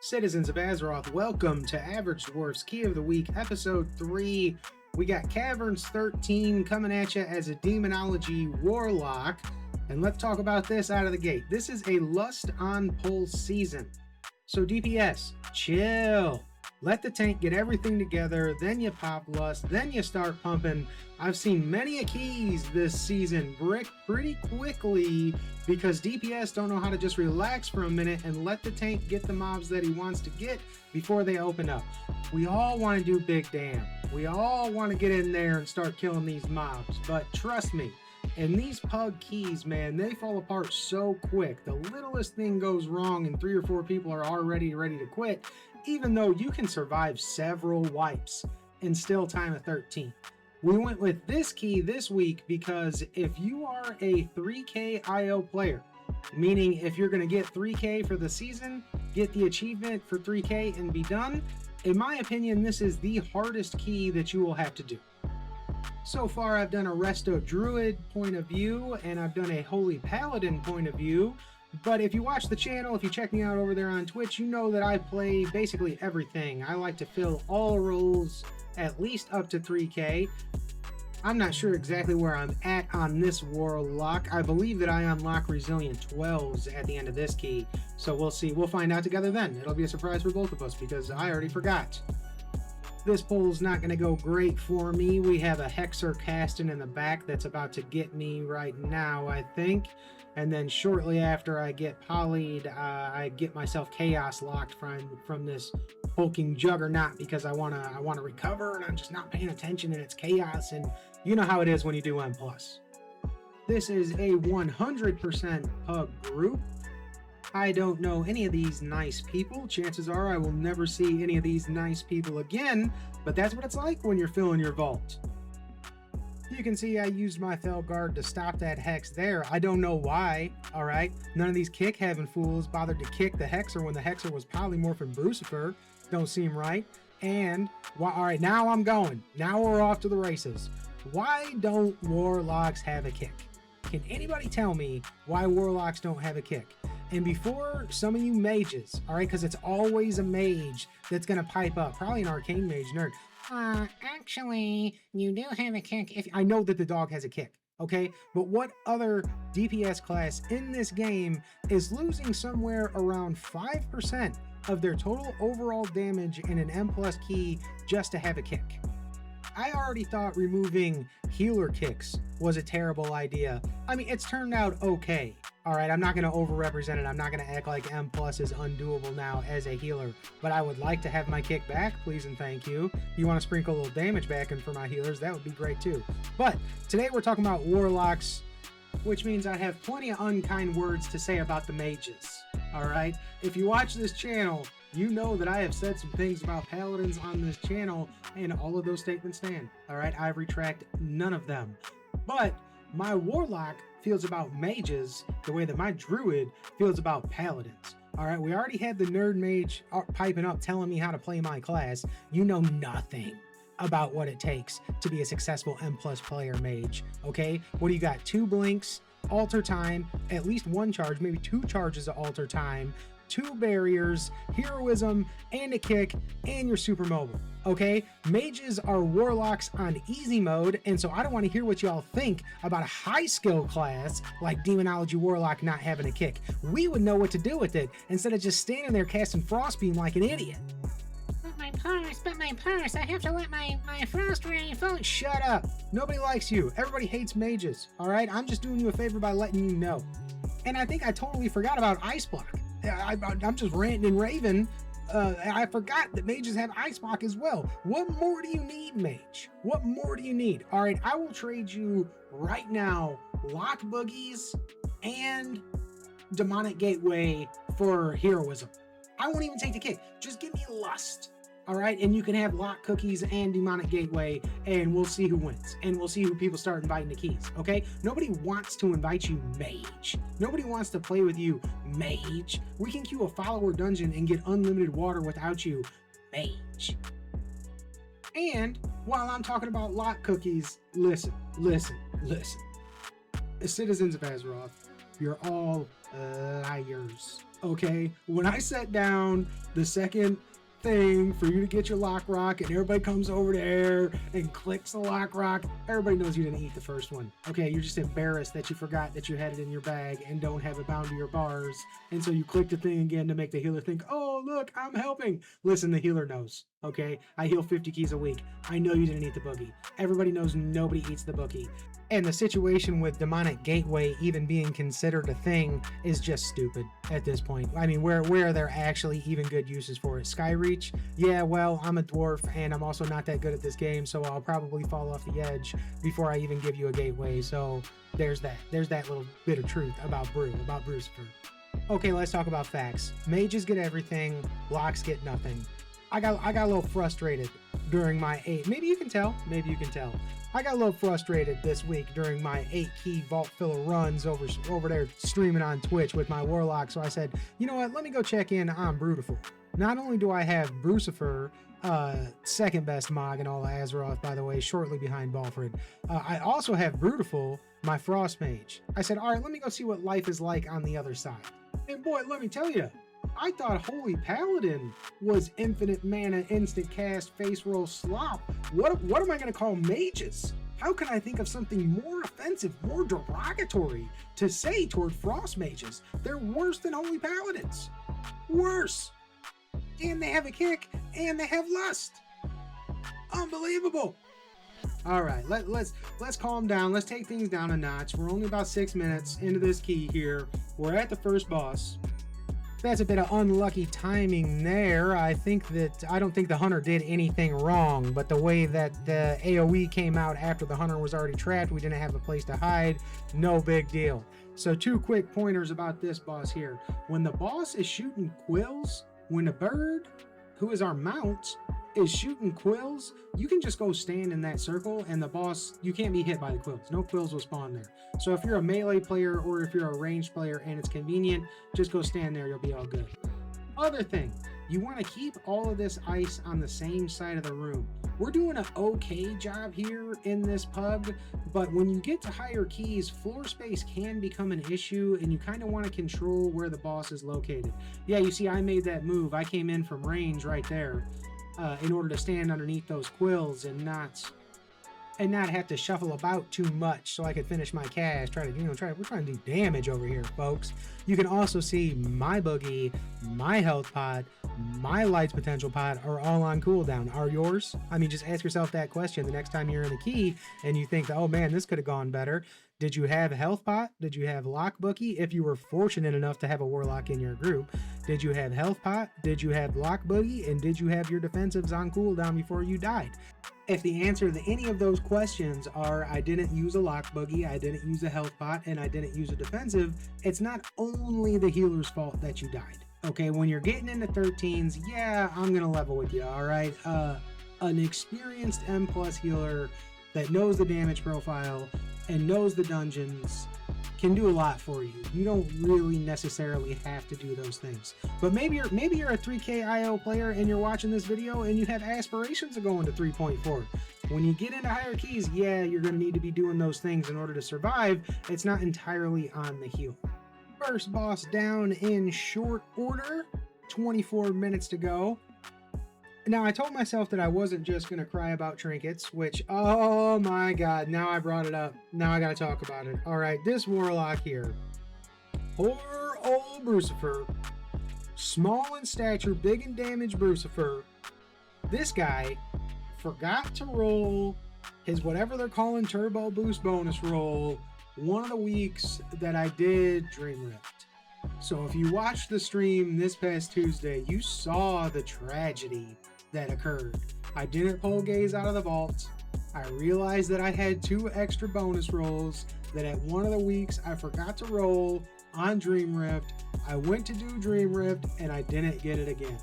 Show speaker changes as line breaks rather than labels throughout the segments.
Citizens of Azeroth, welcome to Average Dwarf's Key of the Week, Episode 3. We got Caverns 13 coming at you as a Demonology Warlock. And let's talk about this out of the gate. This is a Lust on Pull season. So DPS, chill. Let the tank get everything together, then you pop Lust, then you start pumping. I've seen many a keys this season brick pretty quickly because DPS don't know how to just relax for a minute and let the tank get the mobs that he wants to get before they open up. We all want to do big damn. We all want to get in there and start killing these mobs, but trust me, in these PoV keys, man, they fall apart so quick. The littlest thing goes wrong and 3 or 4 people are already ready to quit, even though you can survive several wipes and still time a 13. We went with this key this week because if you are a 3K IO player, meaning if you're going to get 3K for the season, get the achievement for 3K and be done, in my opinion, this is the hardest key that you will have to do. So far, I've done a Resto Druid point of view, and I've done a Holy Paladin point of view. But if you watch the channel, if you check me out over there on Twitch, you know that I play basically everything. I like to fill all roles at least up to 3K. I'm not sure exactly where I'm at on this Warlock. I believe that I unlock Resilient 12s at the end of this key. So we'll see. We'll find out together then. It'll be a surprise for both of us because I already forgot. This pull's not going to go great for me. We have a Hexer casting in the back that's about to get me right now, I think. And then shortly after I get polyed, I get myself chaos locked from this hulking juggernaut because I wanna recover and I'm just not paying attention and it's chaos, and you know how it is when you do M+. This is a 100% PoV group. I don't know any of these nice people. Chances are I will never see any of these nice people again, but that's what it's like when you're filling your vault. You can see I used my Felguard to stop that Hex there. I don't know why, alright? None of these kick-having fools bothered to kick the Hexer when the Hexer was polymorphing Brucifer. Don't seem right. And, alright, now I'm going. Now we're off to the races. Why don't Warlocks have a kick? Can anybody tell me why Warlocks don't have a kick? And before some of you mages, all right, because it's always a mage that's going to pipe up, probably an arcane mage nerd. Actually, you do have a kick. I know that the dog has a kick, okay? But what other DPS class in this game is losing somewhere around 5% of their total overall damage in an M+ key just to have a kick? I already thought removing healer kicks was a terrible idea. I mean, it's turned out okay. All right, I'm not going to overrepresent it. I'm not going to act like M+ is undoable now as a healer, but I would like to have my kick back, please and thank you. You want to sprinkle a little damage back in for my healers, that would be great too. But today we're talking about Warlocks, which means I have plenty of unkind words to say about the mages. All right, if you watch this channel, you know that I have said some things about paladins on this channel, and all of those statements stand. All right, I retract none of them. But my Warlock feels about mages the way that my Druid feels about paladins. All right, we already had the nerd mage piping up telling me how to play my class. You know nothing about what it takes to be a successful M+ player mage, okay? What do you got? 2 blinks, altar time, at least 1 charge, maybe 2 charges of altar time, 2 barriers, heroism, and a kick, and you're super mobile, okay? Mages are Warlocks on easy mode, and so I don't want to hear what y'all think about a high skill class like Demonology Warlock not having a kick. We would know what to do with it instead of just standing there casting Frostbeam like an idiot. But my purse, I have to let my Frost Ray fall. Shut up. Nobody likes you. Everybody hates mages, all right? I'm just doing you a favor by letting you know. And I think I totally forgot about Ice Block. I'm just ranting and raving. I forgot that mages have Ice Block as well. What more do you need, mage? What more do you need? All right, I will trade you right now Lock Boogies and Demonic Gateway for heroism. I won't even take the kick. Just give me Lust. All right, and you can have Lock Cookies and Demonic Gateway, and we'll see who wins, and we'll see who people start inviting to keys, okay? Nobody wants to invite you, mage. Nobody wants to play with you, mage. We can queue a follower dungeon and get unlimited water without you, mage. And while I'm talking about Lock Cookies, listen. The citizens of Azeroth, you're all liars. Okay, when I set down the second thing for you to get your lock rock and everybody comes over there and clicks the lock rock, everybody knows you didn't eat the first one. Okay, you're just embarrassed that you forgot that you had it in your bag and don't have it bound to your bars, and so you click the thing again to make the healer think, oh look, I'm helping. Listen, the healer knows. Okay, I heal 50 keys a week. I know you didn't eat the boogie. Everybody knows nobody eats the boogie. And the situation with demonic gateway even being considered a thing is just stupid at this point. I mean, where are there actually even good uses for it? Skyreach? Yeah, well, I'm a dwarf and I'm also not that good at this game, so I'll probably fall off the edge before I even give you a gateway. So there's that. There's that little bit of truth about Brucifer. Okay, let's talk about facts. Mages get everything, locks get nothing. I got a little frustrated during my 8. Maybe you can tell. I got a little frustrated this week during my 8-key vault filler runs over there streaming on Twitch with my Warlock. So I said, you know what? Let me go check in on Brutiful. Not only do I have Brucifer, second best Mog in all of Azeroth, by the way, shortly behind Balfred. I also have Brutiful, my Frost Mage. I said, all right, let me go see what life is like on the other side. And boy, let me tell you, I thought Holy Paladin was infinite mana, instant cast, face roll slop. What am I going to call mages? How can I think of something more offensive, more derogatory to say toward Frost Mages? They're worse than Holy Paladins. Worse. And they have a kick, and they have lust. Unbelievable. All right, let's calm down. Let's take things down a notch. We're only about 6 minutes into this key here. We're at the first boss. That's a bit of unlucky timing there. I don't think the hunter did anything wrong, but the way that the AoE came out after the hunter was already trapped, we didn't have a place to hide. No big deal. So 2 quick pointers about this boss here. When the boss is shooting quills, when a bird, who is our mount, is shooting quills, you can just go stand in that circle and the boss, you can't be hit by the quills. No quills will spawn there. So if you're a melee player or if you're a ranged player and it's convenient, just go stand there, you'll be all good. Other thing, you want to keep all of this ice on the same side of the room. We're doing an okay job here in this pub, but when you get to higher keys, floor space can become an issue and you kind of want to control where the boss is located. Yeah, you see, I made that move. I came in from range right there. In order to stand underneath those quills and not have to shuffle about too much so I could finish my cast. We're trying to do damage over here, folks. You can also see my boogie, my health pod, my lights potential pod are all on cooldown. Are yours? I mean, just ask yourself that question the next time you're in the key and you think, oh man, this could have gone better. Did you have a health pot? Did you have lock boogie? If you were fortunate enough to have a warlock in your group, did you have health pot? Did you have lock boogie? And did you have your defensives on cooldown before you died? If the answer to any of those questions are, I didn't use a lock boogie, I didn't use a health pot, and I didn't use a defensive, it's not only the healer's fault that you died. Okay, when you're getting into 13s, yeah, I'm gonna level with you, all right? An experienced M+ healer that knows the damage profile and knows the dungeons can do a lot for you. You don't really necessarily have to do those things. But maybe you're a 3K IO player and you're watching this video and you have aspirations of going to 3.4. When you get into higher keys, yeah, you're going to need to be doing those things in order to survive. It's not entirely on the heal. First boss down in short order. 24 minutes to go. Now, I told myself that I wasn't just going to cry about trinkets, which, oh my god, now I brought it up. Now I got to talk about it. All right, this Warlock here. Poor old Brucifer. Small in stature, big in damage Brucifer. This guy forgot to roll his whatever they're calling turbo boost bonus roll one of the weeks that I did Dream Rift. So if you watched the stream this past Tuesday, you saw the tragedy that occurred. I didn't pull gaze out of the vault. I realized that I had 2 extra bonus rolls, that at one of the weeks I forgot to roll on Dream Rift. I went to do Dream Rift and I didn't get it again.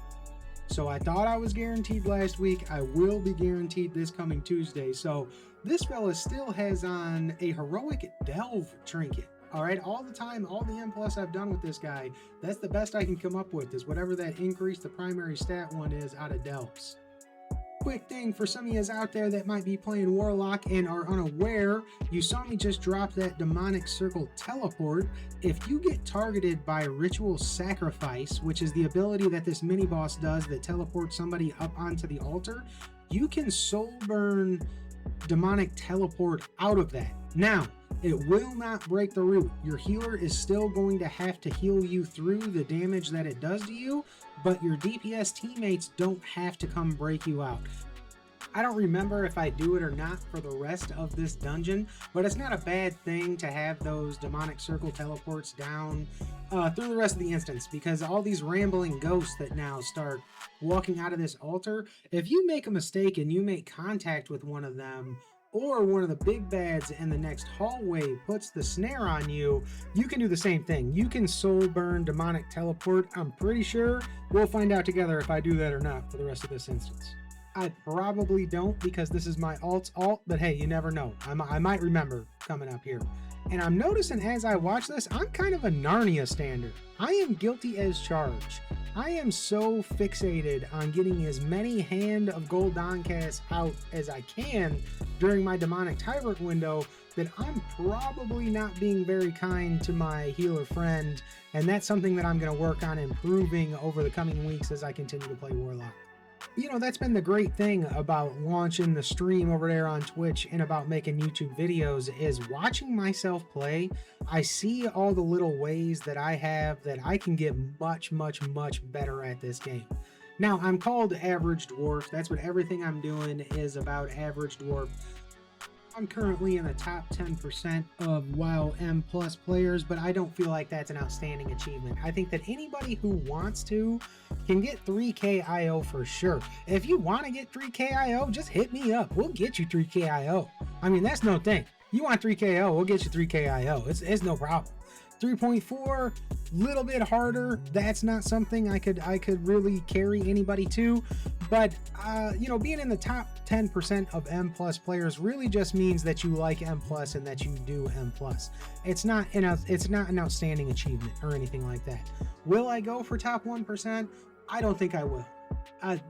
So I thought I was guaranteed last week. I will be guaranteed this coming Tuesday. So this fella still has on a heroic delve trinket. All right, all the time, all the M+ I've done with this guy, that's the best I can come up with, is whatever that increase the primary stat one is out of delves. Quick thing for some of you out there that might be playing Warlock and are unaware, you saw me just drop that demonic circle teleport. If you get targeted by ritual sacrifice, which is the ability that this mini boss does that teleports somebody up onto the altar, you can soul burn demonic teleport out of that. Now, it will not break the root. Your healer is still going to have to heal you through the damage that it does to you, but your DPS teammates don't have to come break you out. I don't remember if I do it or not for the rest of this dungeon, but it's not a bad thing to have those demonic circle teleports down through the rest of the instance, because all these rambling ghosts that now start walking out of this altar, if you make a mistake and you make contact with one of them, or one of the big bads in the next hallway puts the snare on you, you can do the same thing. You can soul burn demonic teleport. I'm pretty sure we'll find out together if I do that or not for the rest of this instance. I probably don't, because this is my alt, but hey, you never know. I might remember coming up here. And I'm noticing as I watch this, I'm kind of a Narnia standard. I am guilty as charged. I am so fixated on getting as many Hand of Gul'danka's out as I can during my demonic tyrant window that I'm probably not being very kind to my healer friend, and that's something that I'm going to work on improving over the coming weeks as I continue to play Warlock. You know, that's been the great thing about launching the stream over there on Twitch and about making YouTube videos, is watching myself play. I see all the little ways that I have that I can get much better at this game. Now, I'm called Average Dwarf. That's what everything I'm doing is about, Average Dwarf. I'm currently in the top 10% of WoW M+ players, but I don't feel like that's an outstanding achievement. I think that anybody who wants to can get 3k IO for sure. If you want to get 3k IO, just hit me up. We'll get you 3k IO. I mean, that's no thing. You want 3k IO, we'll get you 3k IO. It's no problem. 3.4, little bit harder. That's not something I could really carry anybody to, but you know, being in the top 10% of M+ players really just means that you like M+ and that you do M+. It's not an outstanding achievement or anything like that. Will I go for top 1%? I don't think I will.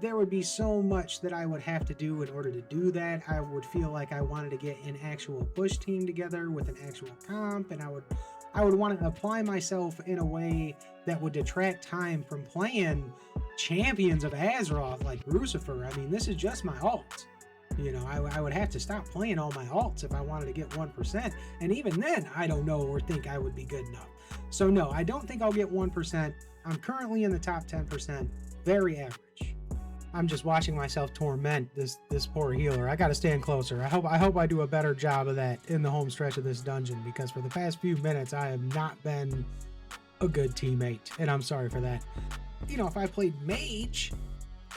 There would be so much that I would have to do in order to do that. I would feel like I wanted to get an actual push team together with an actual comp, and I would want to apply myself in a way that would detract time from playing champions of Azeroth like Lucifer. I mean, this is just my alt. You know, I would have to stop playing all my alts if I wanted to get 1%. And even then, I don't know or think I would be good enough. So no, I don't think I'll get 1%. I'm currently in the top 10%, very average. I'm just watching myself torment this poor healer. I gotta stand closer. I hope I do a better job of that in the home stretch of this dungeon, because for the past few minutes I have not been a good teammate, and I'm sorry for that. You know, if I played mage,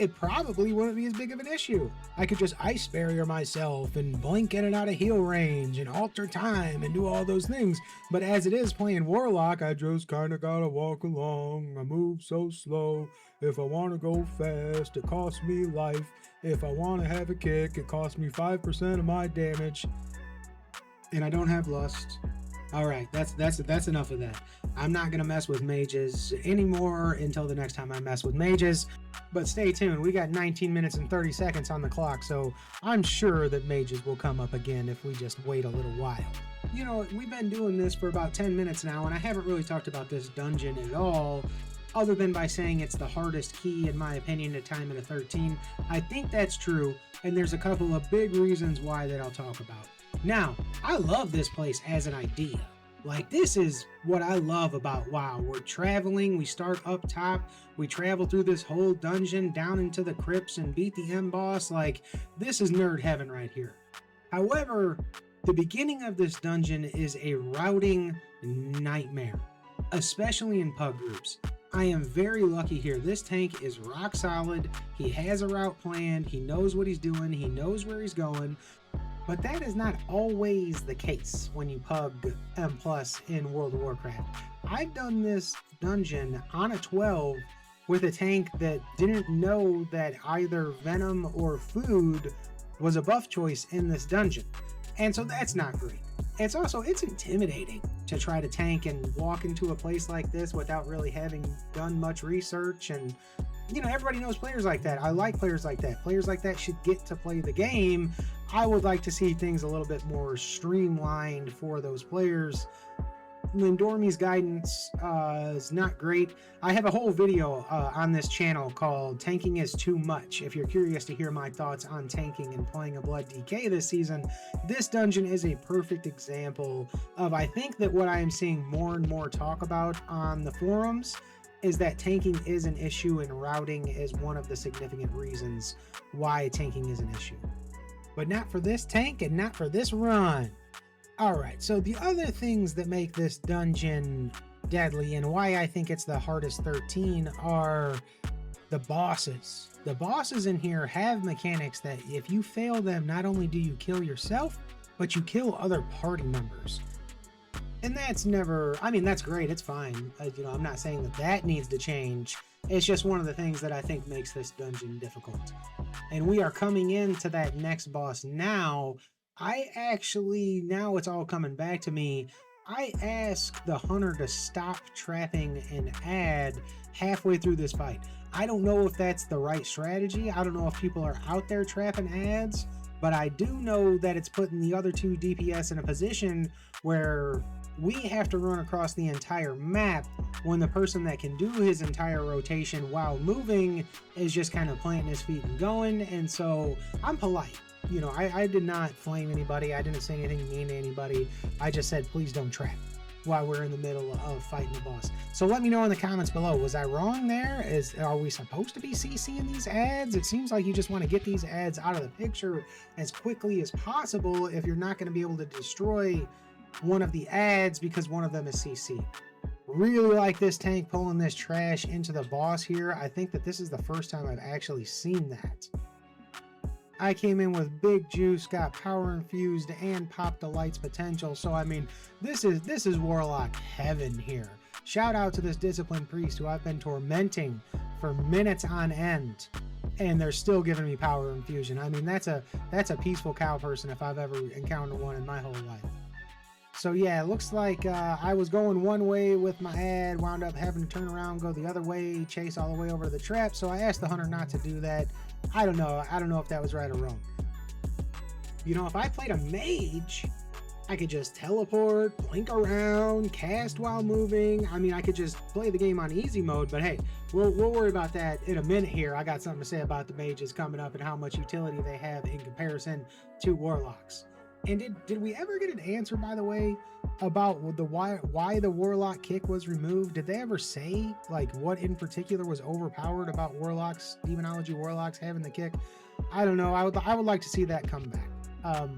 it probably wouldn't be as big of an issue. I could just ice barrier myself and blink in and out of heal range and alter time and do all those things. But as it is playing Warlock, I just kind of gotta walk along. I move so slow. If I want to go fast, it costs me life. If I want to have a kick, it costs me 5% of my damage. And I don't have lust. All right, that's enough of that. I'm not gonna mess with mages anymore until the next time I mess with mages. But stay tuned, we got 19 minutes and 30 seconds on the clock, so I'm sure that mages will come up again if we just wait a little while. You know, we've been doing this for about 10 minutes now, and I haven't really talked about this dungeon at all, other than by saying it's the hardest key, in my opinion, to time in a 13. I think that's true, and there's a couple of big reasons why that I'll talk about. Now, I love this place as an idea. Like, this is what I love about WoW. We're traveling, we start up top, we travel through this whole dungeon down into the crypts and beat the end boss. Like, this is nerd heaven right here. However, the beginning of this dungeon is a routing nightmare, especially in pug groups. I am very lucky here. This tank is rock solid. He has a route planned. He knows what he's doing. He knows where he's going. But that is not always the case when you pug M+ in World of Warcraft. I've done this dungeon on a 12 with a tank that didn't know that either venom or food was a buff choice in this dungeon. And so that's not great. It's intimidating to try to tank and walk into a place like this without really having done much research. And you know, everybody knows players like that. I like players like that. Players like that should get to play the game. I would like to see things a little bit more streamlined for those players. Lindormi's guidance is not great. I have a whole video on this channel called Tanking is Too Much. If you're curious to hear my thoughts on tanking and playing a Blood DK this season, this dungeon is a perfect example of, I think that what I am seeing more and more talk about on the forums is that tanking is an issue, and routing is one of the significant reasons why tanking is an issue. But not for this tank and not for this run. Alright, so the other things that make this dungeon deadly and why I think it's the hardest 13 are the bosses. The bosses in here have mechanics that if you fail them, not only do you kill yourself, but you kill other party members. And that's never, I mean, that's great, it's fine. You know, I'm not saying that that needs to change. It's just one of the things that I think makes this dungeon difficult. And we are coming into that next boss now. I actually, now it's all coming back to me, I asked the hunter to stop trapping an ad halfway through this fight. I don't know if that's the right strategy. I don't know if people are out there trapping ads, but I do know that it's putting the other two DPS in a position where we have to run across the entire map when the person that can do his entire rotation while moving is just kind of planting his feet and going. And so I'm polite. You know, I did not flame anybody. I didn't say anything mean to anybody. I just said, please don't trap while we're in the middle of fighting the boss. So let me know in the comments below. Was I wrong there? Are we supposed to be CCing these ads? It seems like you just want to get these ads out of the picture as quickly as possible if you're not going to be able to destroy one of the ads because one of them is CC. Really like this tank pulling this trash into the boss here. I think that this is the first time I've actually seen that. I came in with big juice, got power infused, and popped the light's potential. So I mean, this is Warlock heaven here. Shout out to this disciplined priest who I've been tormenting for minutes on end, and they're still giving me power infusion. I mean, that's a peaceful cow person if I've ever encountered one in my whole life. So yeah, it looks like I was going one way with my ad, wound up having to turn around, go the other way, chase all the way over to the trap. So I asked the hunter not to do that. I don't know if that was right or wrong. You know, if I played a mage, I could just teleport, blink around, cast while moving. I mean, I could just play the game on easy mode, but hey, we'll worry about that in a minute here. I got something to say about the mages coming up and how much utility they have in comparison to warlocks. And did we ever get an answer, by the way, about the why the warlock kick was removed? Did they ever say like what in particular was overpowered about warlocks, demonology warlocks having the kick? I don't know. I would like to see that come back.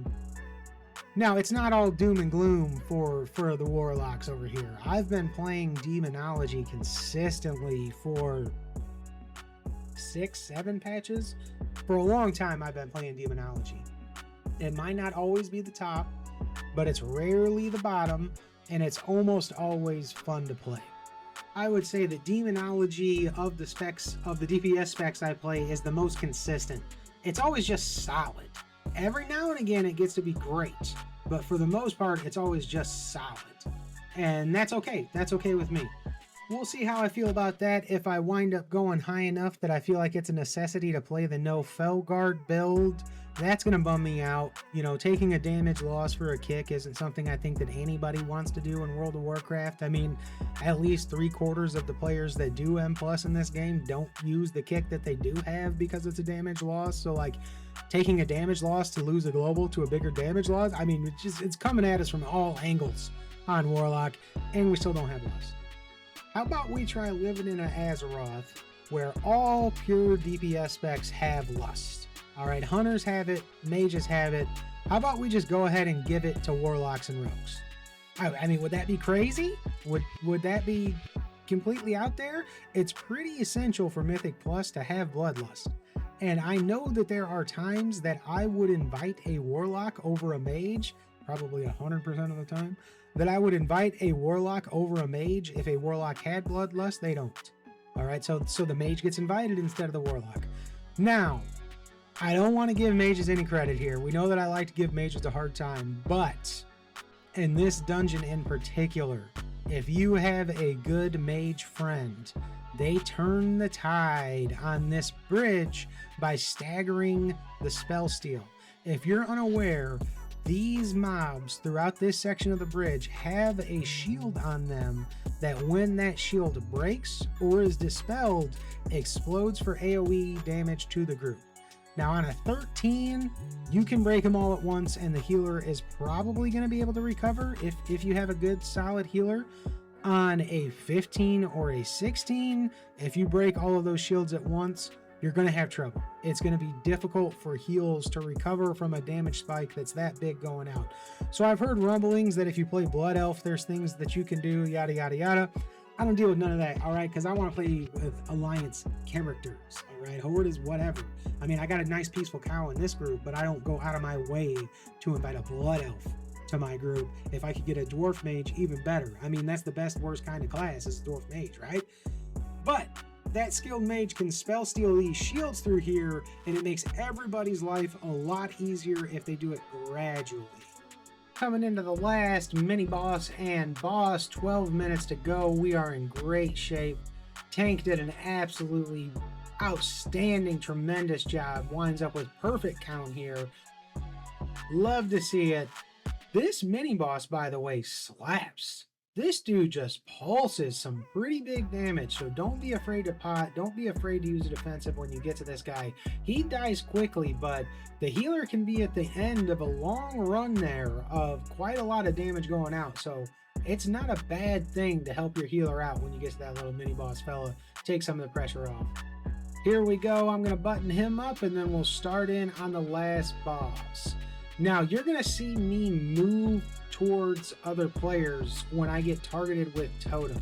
Now it's not all doom and gloom for the warlocks over here. I've been playing demonology consistently for 6-7 patches. For a long time I've been playing demonology. It might not always be the top, but it's rarely the bottom, and it's almost always fun to play. I would say that demonology of the specs, of the DPS specs I play, is the most consistent. It's always just solid. Every now and again it gets to be great, but for the most part it's always just solid. And that's okay. That's okay with me. We'll see how I feel about that if I wind up going high enough that I feel like it's a necessity to play the no Felguard build. That's going to bum me out. You know, taking a damage loss for a kick isn't something I think that anybody wants to do in World of Warcraft. I mean, at least 3/4 of the players that do M+ in this game don't use the kick that they do have because it's a damage loss. So like taking a damage loss to lose a global to a bigger damage loss, I mean, it's coming at us from all angles on Warlock, and we still don't have lust. How about we try living in an Azeroth where all pure DPS specs have lust? All right, hunters have it, mages have it. How about we just go ahead and give it to warlocks and rogues? I mean, would that be crazy? Would that be completely out there? It's pretty essential for Mythic Plus to have bloodlust. And I know that there are times that I would invite a warlock over a mage, probably 100% of the time, that I would invite a warlock over a mage if a warlock had bloodlust. They don't. All right, so the mage gets invited instead of the warlock. Now, I don't want to give mages any credit here. We know that I like to give mages a hard time, but in this dungeon in particular, If you have a good mage friend, they turn the tide on this bridge by staggering the spell steal. If you're unaware, these mobs throughout this section of the bridge have a shield on them that when that shield breaks or is dispelled, explodes for AoE damage to the group. Now on a 13, you can break them all at once and the healer is probably going to be able to recover if you have a good solid healer. On a 15 or a 16, if you break all of those shields at once, you're going to have trouble. It's going to be difficult for heals to recover from a damage spike that's that big going out. So I've heard rumblings that if you play Blood Elf, there's things that you can do, yada, yada, yada. I don't deal with none of that, all right? Because I want to play with Alliance characters, all right? Horde is whatever. I mean, I got a nice peaceful cow in this group, but I don't go out of my way to invite a Blood Elf to my group. If I could get a Dwarf Mage, even better. I mean, that's the best, worst kind of class is Dwarf Mage, right? But that skilled mage can spell steal these shields through here, and it makes everybody's life a lot easier if they do it gradually. Coming into the last mini boss and boss, 12 minutes to go. We are in great shape. Tank did an absolutely outstanding, tremendous job. Winds up with perfect count here. Love to see it. This mini boss, by the way, slaps. This dude just pulses some pretty big damage, so don't be afraid to pot. Don't be afraid to use a defensive when you get to this guy. He dies quickly, but the healer can be at the end of a long run there of quite a lot of damage going out, so it's not a bad thing to help your healer out when you get to that little mini boss fella. Take some of the pressure off. Here we go. I'm going to button him up, and then we'll start in on the last boss. Now, you're going to see me move towards other players when I get targeted with totem.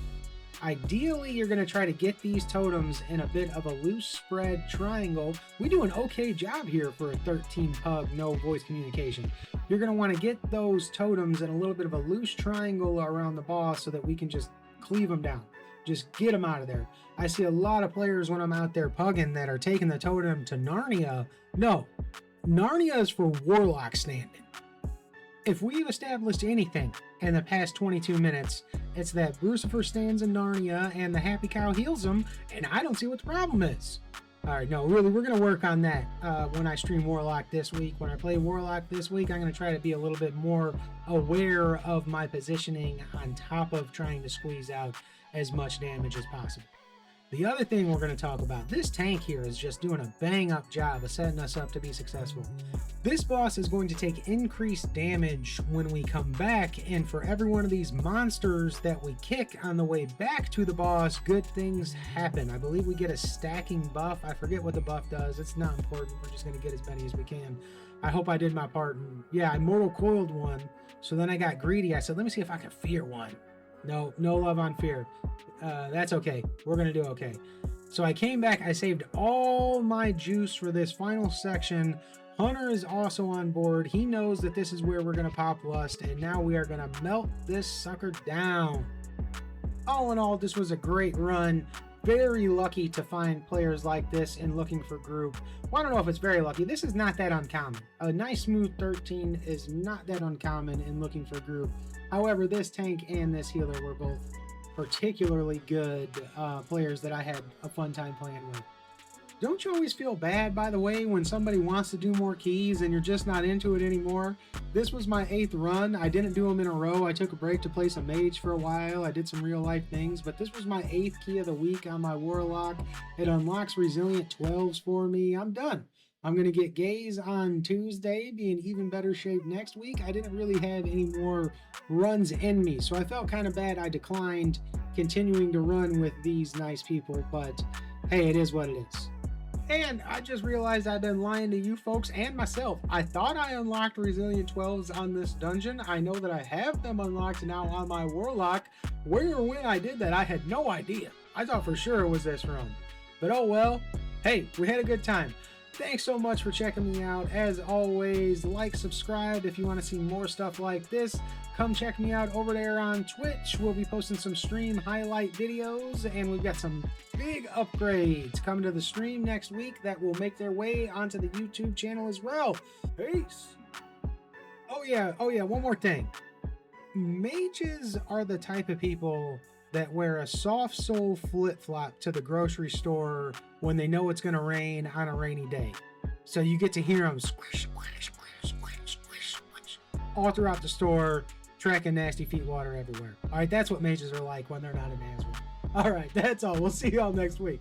Ideally, you're going to try to get these totems in a bit of a loose spread triangle. We do an okay job here for a 13 pug, no voice communication. You're going to want to get those totems in a little bit of a loose triangle around the boss so that we can just cleave them down. Just get them out of there. I see a lot of players when I'm out there pugging that are taking the totem to Narnia. No, Narnia is for Warlock standing. If we've established anything in the past 22 minutes, it's that Lucifer stands in Narnia and the happy cow heals him, and I don't see what the problem is. All right, no, really, we're going to work on that when I stream Warlock this week. When I play Warlock this week, I'm going to try to be a little bit more aware of my positioning on top of trying to squeeze out as much damage as possible. The other thing we're going to talk about, this tank here is just doing a bang-up job of setting us up to be successful. This boss is going to take increased damage when we come back, and for every one of these monsters that we kick on the way back to the boss, good things happen. I believe we get a stacking buff. I forget what the buff does. It's not important. We're just going to get as many as we can. I hope I did my part. And yeah, I mortal coiled one, so then I got greedy. I said, let me see if I can fear one. No love on fear. That's okay. We're going to do okay. So I came back. I saved all my juice for this final section. Hunter is also on board. He knows that this is where we're going to pop lust. And now we are going to melt this sucker down. All in all, this was a great run. Very lucky to find players like this in looking for group. Well, I don't know if it's very lucky. This is not that uncommon. A nice smooth 13 is not that uncommon in looking for group. However, this tank and this healer were both particularly good players that I had a fun time playing with. Don't you always feel bad, by the way, when somebody wants to do more keys and you're just not into it anymore? This was my 8th run. I didn't do them in a row. I took a break to play some mage for a while. I did some real life things, but this was my 8th key of the week on my Warlock. It unlocks resilient 12s for me. I'm done. I'm going to get Gaze on Tuesday, be in even better shape next week. I didn't really have any more runs in me, so I felt kind of bad I declined continuing to run with these nice people, but hey, it is what it is. And I just realized I've been lying to you folks and myself. I thought I unlocked Resilient 12s on this dungeon. I know that I have them unlocked now on my Warlock. Where or when I did that, I had no idea. I thought for sure it was this run. But oh well. Hey, we had a good time. Thanks so much for checking me out. As always, like, subscribe if you want to see more stuff like this. Come check me out over there on Twitch. We'll be posting some stream highlight videos, and we've got some big upgrades coming to the stream next week that will make their way onto the YouTube channel as well. Peace. Oh yeah, one more thing. mages are the type of people that wear a soft sole flip-flop to the grocery store when they know it's going to rain on a rainy day. So you get to hear them squish, squish, squish, squish, squish, squish, all throughout the store, tracking nasty feet water everywhere. All right, that's what mages are like when they're not in Asgard. All right, that's all. We'll see y'all next week.